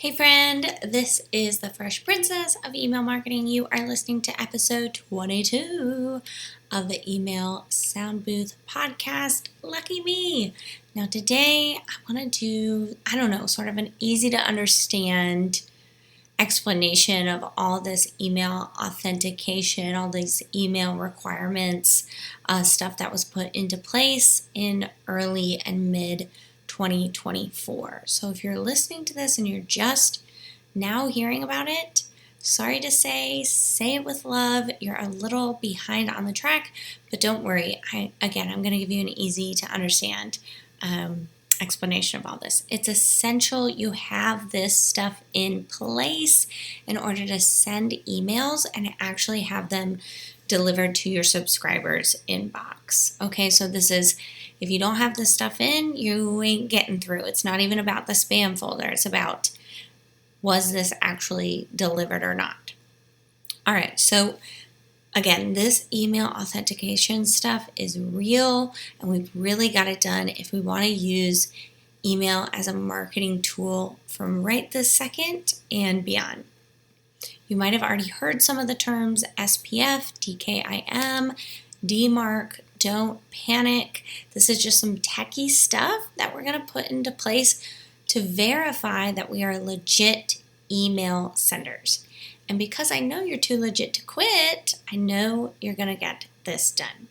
Hey friend, this is the Fresh Princess of Email Marketing. You are listening to episode 22 of the Email Sound Booth podcast. Lucky me. Now today I want to do, sort of an easy to understand explanation of all this email authentication, all these email requirements, stuff that was put into place in early and mid 2024. So if you're listening to this and you're just now hearing about it, sorry to say it with love. You're a little behind on the track, but don't worry. I'm going to give you an easy to understand explanation of all this. It's essential you have this stuff in place in order to send emails and actually have them delivered to your subscribers' inbox. Okay, so this is, if you don't have this stuff in, you ain't getting through. It's not even about the spam folder. It's about, was this actually delivered or not? All right, so again, this email authentication stuff is real, and we've really got it done if we want to use email as a marketing tool from right this second and beyond. You might have already heard some of the terms SPF, DKIM, DMARC. Don't panic. This is just some techie stuff that we're going to put into place to verify that we are legit email senders. And because I know you're too legit to quit, I know you're going to get this done.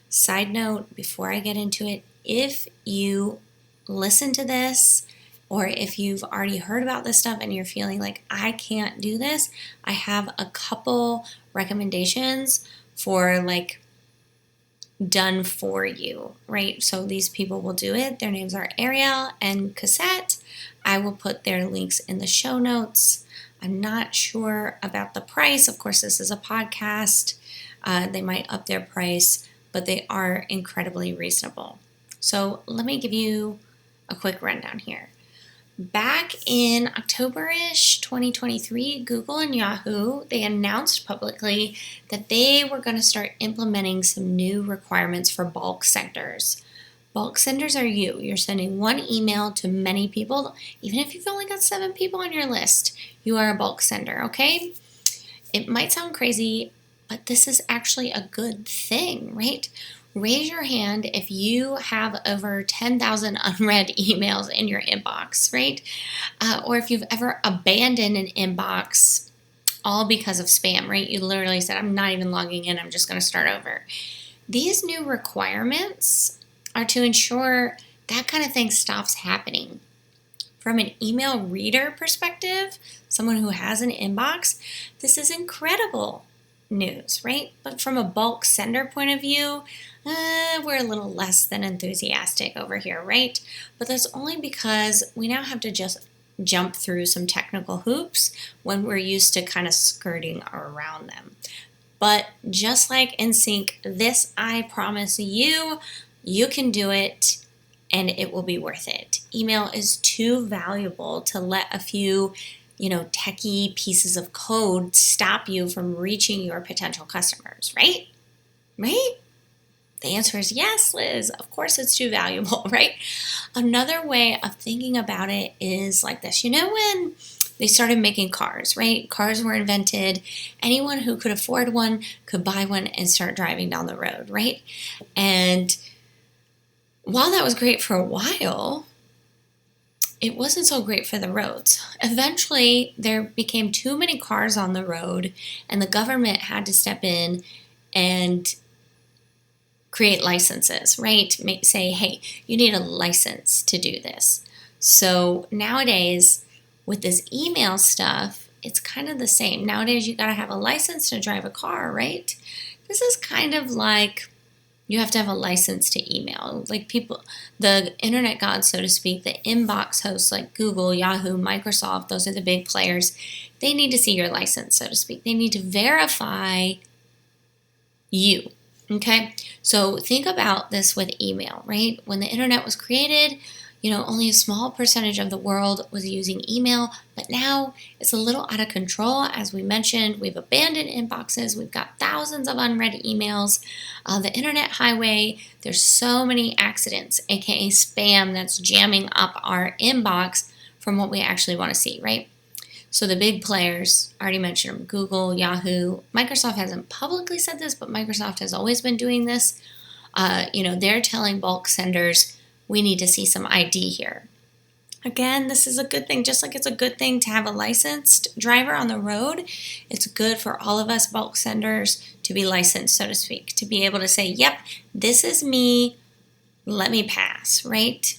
Side note, before I get into it, if you listen to this, or if you've already heard about this stuff and you're feeling like I can't do this, I have a couple recommendations for done for you, right? So these people will do it. Their names are Ariel and Cassette. I will put their links in the show notes. I'm not sure about the price. Of course, this is a podcast. They might up their price, but they are incredibly reasonable. So let me give you a quick rundown here. Back in October-ish 2023, Google and Yahoo, they announced publicly that they were going to start implementing some new requirements for bulk senders. Bulk senders are you. You're sending one email to many people. Even if you've only got 7 people on your list, you are a bulk sender, okay? It might sound crazy, but this is actually a good thing, right? Raise your hand if you have over 10,000 unread emails in your inbox, right? Or if you've ever abandoned an inbox all because of spam, right? You literally said, I'm not even logging in, I'm just going to start over. These new requirements are to ensure that kind of thing stops happening. From an email reader perspective, someone who has an inbox, this is incredible news, right? But from a bulk sender point of view, we're a little less than enthusiastic over here, right? But that's only because we now have to just jump through some technical hoops when we're used to kind of skirting around them. But just like in sync, this I promise you, you can do it and it will be worth it. Email is too valuable to let a few techie pieces of code stop you from reaching your potential customers, right? Right? The answer is yes, Liz. Of course it's too valuable, right? Another way of thinking about it is like this. You know when they started making cars, right? Cars were invented. Anyone who could afford one could buy one and start driving down the road, right? And while that was great for a while, it wasn't so great for the roads. Eventually, there became too many cars on the road, and the government had to step in and create licenses, right? Say, hey, you need a license to do this. So nowadays, with this email stuff, it's kind of the same. Nowadays, you got to have a license to drive a car, right? This is kind of like you have to have a license to email. Like people, the internet gods, so to speak, the inbox hosts like Google, Yahoo, Microsoft, those are the big players. They need to see your license, so to speak. They need to verify you, okay? So think about this with email, right? When the internet was created, only a small percentage of the world was using email, but now it's a little out of control. As we mentioned, we've abandoned inboxes. We've got thousands of unread emails. The internet highway, there's so many accidents, aka spam, that's jamming up our inbox from what we actually want to see, right? So the big players, I already mentioned them, Google, Yahoo. Microsoft hasn't publicly said this, but Microsoft has always been doing this. They're telling bulk senders, we need to see some ID here. Again, this is a good thing. Just like it's a good thing to have a licensed driver on the road, it's good for all of us bulk senders to be licensed, so to speak, to be able to say, yep, this is me, let me pass, right?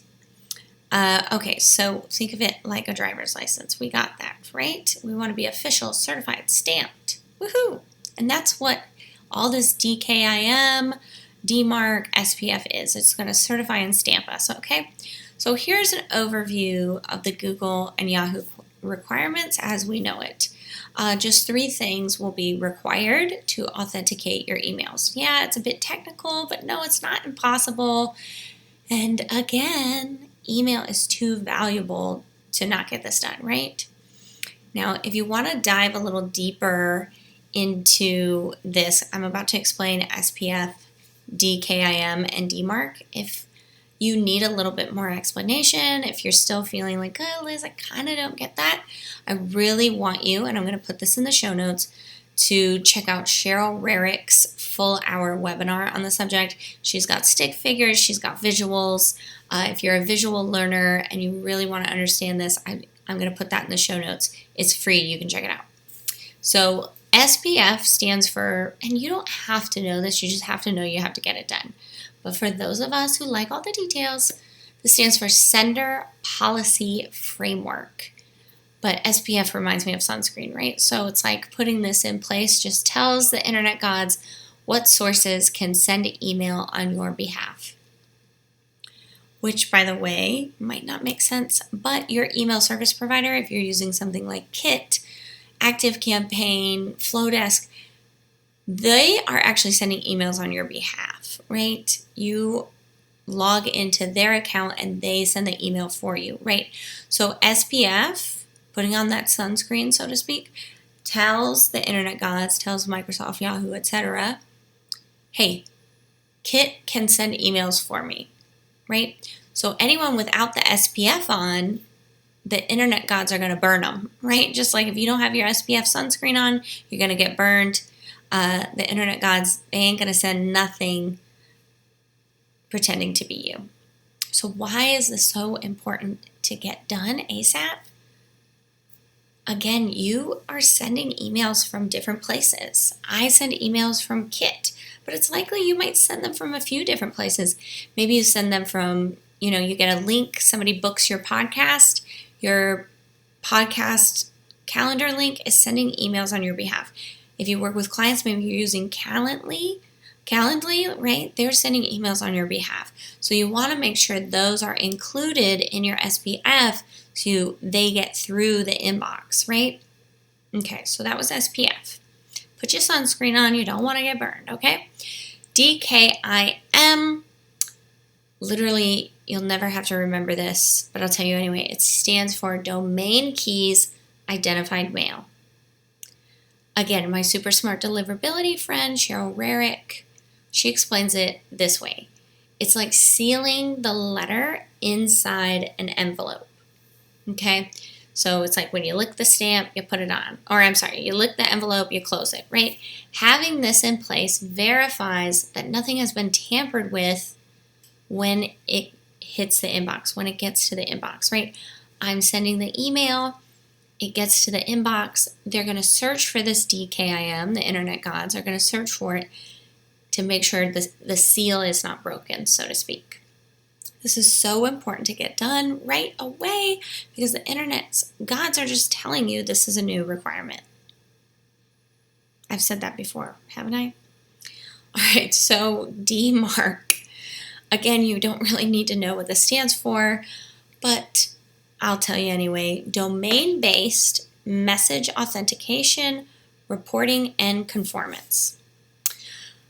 Okay, so think of it like a driver's license. We got that, right? We want to be official, certified, stamped. Woohoo! And that's what all this DKIM, DMARC, SPF is. It's going to certify and stamp us, okay? So here's an overview of the Google and Yahoo requirements as we know it. Just 3 things will be required to authenticate your emails. Yeah, it's a bit technical, but no, it's not impossible. And again, email is too valuable to not get this done, right? Now, if you want to dive a little deeper into this, I'm about to explain SPF, DKIM, and DMARC. If you need a little bit more explanation, if you're still feeling like, oh, Liz, I kind of don't get that, I really want you, and I'm going to put this in the show notes, to check out Cheryl Rarick's full-hour webinar on the subject. She's got stick figures, she's got visuals. If you're a visual learner and you really want to understand this, I'm going to put that in the show notes. It's free, you can check it out. So SPF stands for, and you don't have to know this, you just have to know you have to get it done. But for those of us who like all the details, this stands for Sender Policy Framework. But SPF reminds me of sunscreen, right? So it's like putting this in place just tells the internet gods what sources can send email on your behalf. Which, by the way, might not make sense, but your email service provider, if you're using something like Kit, ActiveCampaign, Flowdesk, they are actually sending emails on your behalf, right? You log into their account and they send the email for you, right? So SPF, putting on that sunscreen, so to speak, tells the internet gods, tells Microsoft, Yahoo, etc., hey, Kit can send emails for me, right? So anyone without the SPF on, the internet gods are going to burn them, right? Just like if you don't have your SPF sunscreen on, you're going to get burned. The internet gods, they ain't going to send nothing pretending to be you. So why is this so important to get done ASAP? Again, you are sending emails from different places. I send emails from Kit, but it's likely you might send them from a few different places. Maybe you send them from, you get a link, somebody books your podcast calendar link is sending emails on your behalf. If you work with clients, maybe you're using Calendly, right? They're sending emails on your behalf. So you want to make sure those are included in your SPF so they get through the inbox, right? Okay, so that was SPF. Put your sunscreen on. You don't want to get burned, okay? DKIM, literally, you'll never have to remember this, but I'll tell you anyway. It stands for Domain Keys Identified Mail. Again, my super smart deliverability friend, Cheryl Rarick, she explains it this way. It's like sealing the letter inside an envelope, okay? So it's like when you lick the stamp, you put it on. Or you lick the envelope, you close it, right? Having this in place verifies that nothing has been tampered with when it hits the inbox, when it gets to the inbox, right? I'm sending the email. It gets to the inbox, they're going to search for this DKIM, the internet gods are going to search for it to make sure the seal is not broken, so to speak. This is so important to get done right away because the internet's gods are just telling you this is a new requirement. I've said that before, haven't I? All right, so DMARC. Again, you don't really need to know what this stands for, but I'll tell you anyway. Domain-based message authentication, reporting, and conformance.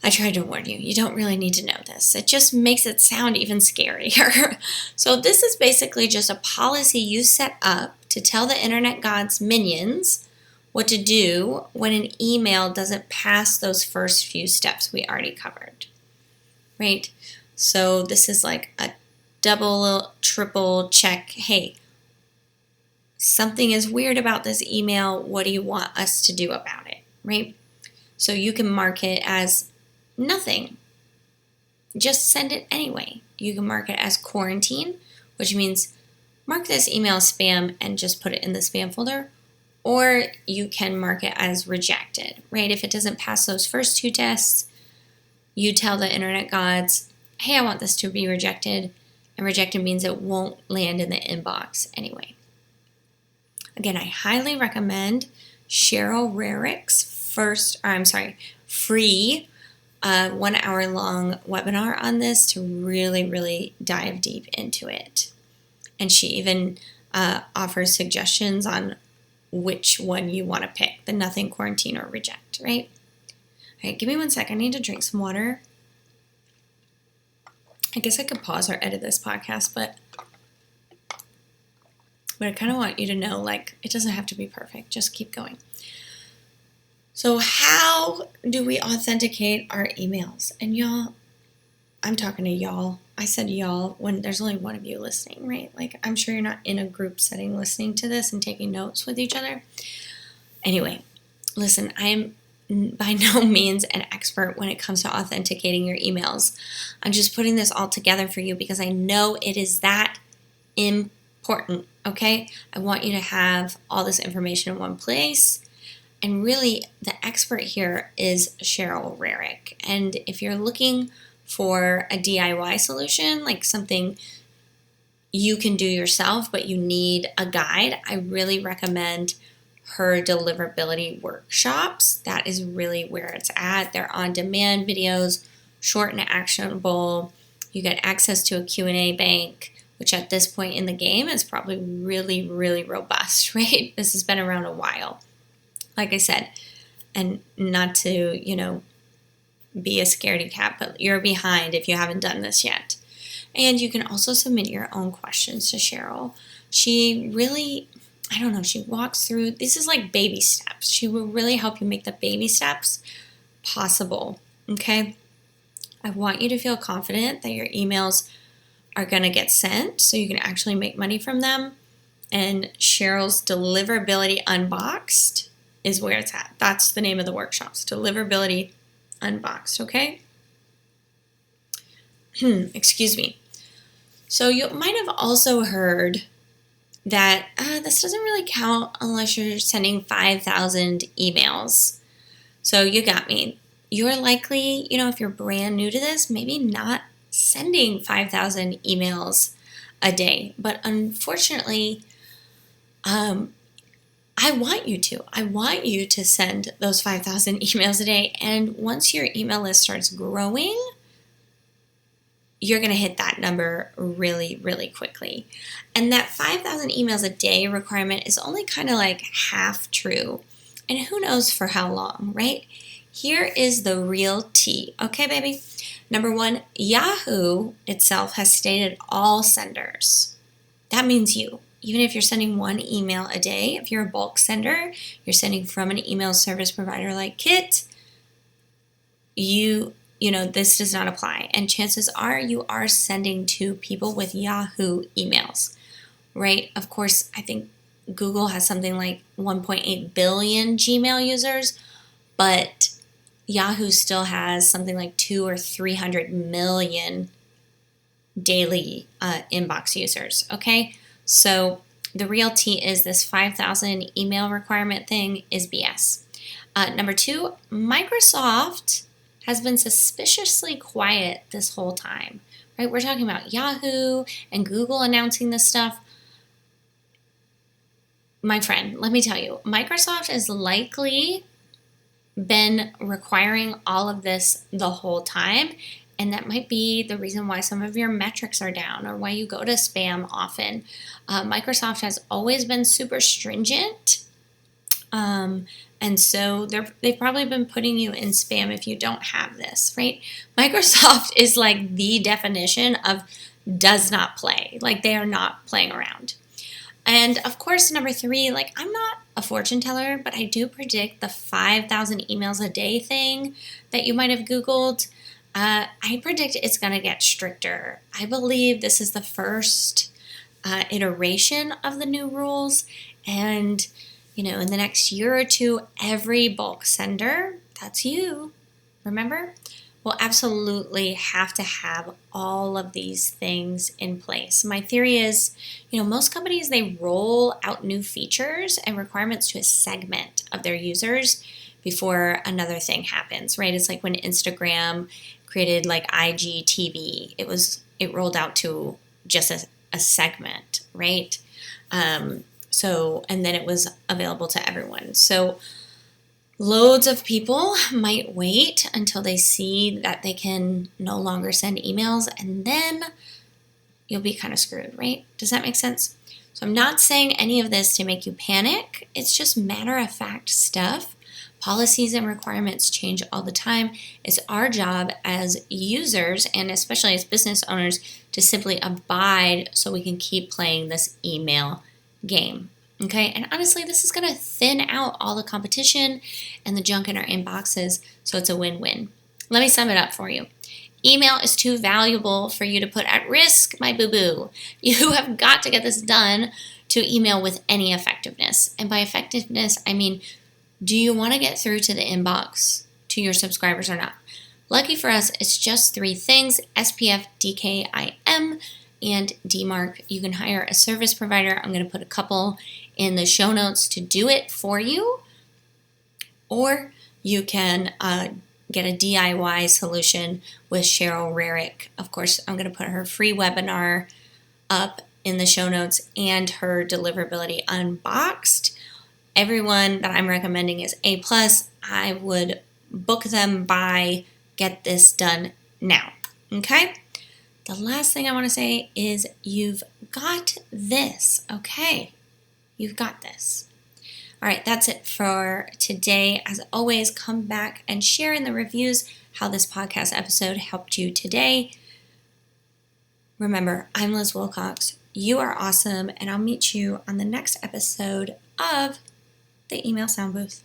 I tried to warn you. You don't really need to know this. It just makes it sound even scarier. So this is basically just a policy you set up to tell the internet gods minions what to do when an email doesn't pass those first few steps we already covered, right? So this is like a double, triple check. Hey, something is weird about this email. What do you want us to do about it, right? So you can mark it as nothing. Just send it anyway. You can mark it as quarantine, which means mark this email spam and just put it in the spam folder. Or you can mark it as rejected, right? If it doesn't pass those first two tests, you tell the internet gods, hey, I want this to be rejected. And rejected means it won't land in the inbox anyway. Again, I highly recommend Cheryl Rarick's free 1 hour long webinar on this to really, really dive deep into it. And she even offers suggestions on which one you want to pick, the nothing, quarantine, or reject, right? All right, give me 1 sec. I need to drink some water. I guess I could pause or edit this podcast, but I kind of want you to know, like, it doesn't have to be perfect. Just keep going. So how do we authenticate our emails? And y'all, I'm talking to y'all. I said y'all when there's only one of you listening, right? Like, I'm sure you're not in a group setting listening to this and taking notes with each other. Anyway, listen, I am by no means an expert when it comes to authenticating your emails. I'm just putting this all together for you because I know it is that important, okay? I want you to have all this information in one place. And really, the expert here is Cheryl Rarick. And if you're looking for a DIY solution, like something you can do yourself, but you need a guide, I really recommend her deliverability workshops. That is really where it's at. They're on-demand videos, short and actionable. You get access to a Q&A bank, which at this point in the game is probably really, really robust, right? This has been around a while. Like I said, and not to, be a scaredy cat, but you're behind if you haven't done this yet. And you can also submit your own questions to Cheryl. She really, she walks through, this is like baby steps. She will really help you make the baby steps possible, okay? I want you to feel confident that your emails are going to get sent so you can actually make money from them. And Cheryl's Deliverability Unboxed is where it's at. That's the name of the workshops, Deliverability Unboxed, okay? Excuse me. So you might have also heard that this doesn't really count unless you're sending 5,000 emails. So you got me. You're likely, if you're brand new to this, maybe not sending 5,000 emails a day. But unfortunately, I want you to. I want you to send those 5,000 emails a day. And once your email list starts growing, you're going to hit that number really, really quickly. And that 5,000 emails a day requirement is only kind of like half true. And who knows for how long, right? Here is the real tea. Okay, baby? Number one, Yahoo itself has stated all senders. That means you. Even if you're sending one email a day, if you're a bulk sender, you're sending from an email service provider like Kit, this does not apply. And chances are you are sending to people with Yahoo emails, right? Of course, I think Google has something like 1.8 billion Gmail users, but Yahoo still has something like 200 or 300 million daily inbox users, okay? So the real tea is this 5,000 email requirement thing is BS. Number two, Microsoft has been suspiciously quiet this whole time, right? We're talking about Yahoo and Google announcing this stuff. My friend, let me tell you, Microsoft has likely been requiring all of this the whole time. And that might be the reason why some of your metrics are down or why you go to spam often. Microsoft has always been super stringent. And so they've probably been putting you in spam if you don't have this, right? Microsoft is like the definition of does not play. Like they are not playing around. And of course, number three, like I'm not a fortune teller, but I do predict the 5,000 emails a day thing that you might have Googled. I predict it's going to get stricter. I believe this is the first iteration of the new rules, And, in the next year or two, every bulk sender, that's you, remember, will absolutely have to have all of these things in place. My theory is, most companies, they roll out new features and requirements to a segment of their users before another thing happens, right? It's like when Instagram created like IGTV, it rolled out to just a segment, right? And then it was available to everyone. So loads of people might wait until they see that they can no longer send emails, and then you'll be kind of screwed, right? Does that make sense? So I'm not saying any of this to make you panic. It's just matter-of-fact stuff. Policies and requirements change all the time. It's our job as users, and especially as business owners, to simply abide so we can keep playing this email game. Okay, and honestly, this is going to thin out all the competition and the junk in our inboxes, so it's a win-win. Let me sum it up for you. Email is too valuable for you to put at risk, my boo-boo. You have got to get this done to email with any effectiveness. And by effectiveness, I mean, do you want to get through to the inbox to your subscribers or not? Lucky for us, it's just 3 things: SPF, DKIM, and DMARC. You can hire a service provider. I'm going to put a couple in the show notes to do it for you. Or you can get a DIY solution with Cheryl Rarick. Of course, I'm going to put her free webinar up in the show notes and her deliverability unboxed. Everyone that I'm recommending is A+. I would book them by get this done now. Okay? The last thing I want to say is you've got this, okay? You've got this. All right, that's it for today. As always, come back and share in the reviews how this podcast episode helped you today. Remember, I'm Liz Wilcox. You are awesome, and I'll meet you on the next episode of the Email Sound Booth.